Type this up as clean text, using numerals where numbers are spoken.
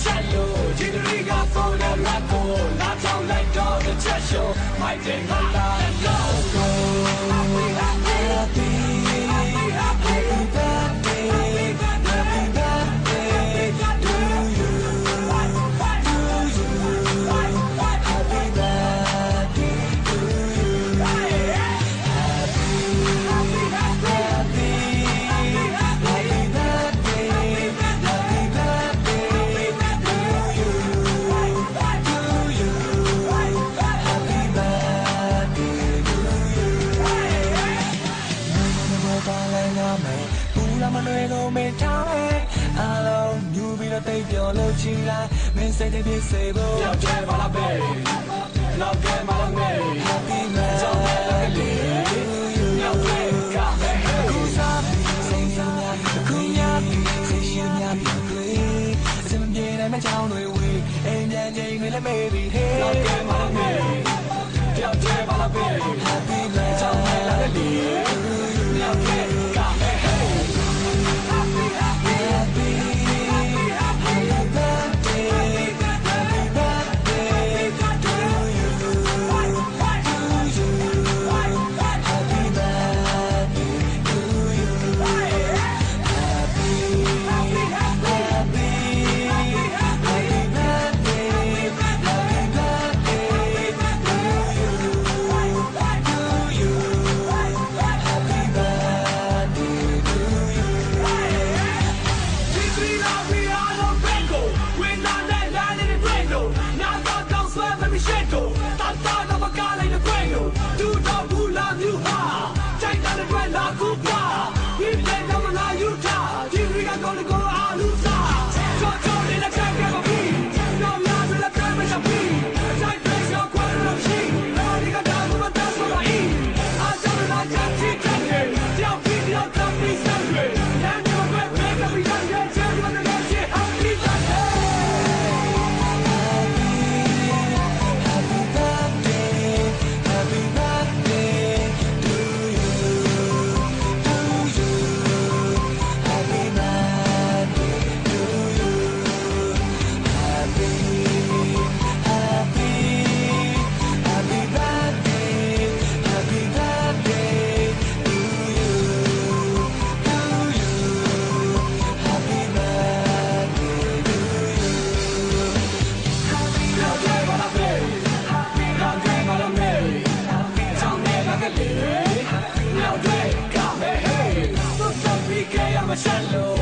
shallow. Jigariga for the racco. Not all like all the chasho. My day, my life. Let's go. Happy, happy, happy. Happy birthday. Happy birthday to you. To you. Happy birthday to you. Happy, happy, happy, happy birthday. Happy birthday to you. To you. Happy birthday to you. Pula manuelo me tame. Alone, you be the take your love chila. Men say they be sable. Love jam on a bay. Love jam on a bay. Happy birthday to you. Love jam, come and Kusabi, say you Kunyabi, say you Yabi. Say me I'm a town we. And then they will baby. Love jam on a bay. Love jam on a bay. Happy birthday to you. Love jam, come and shallow.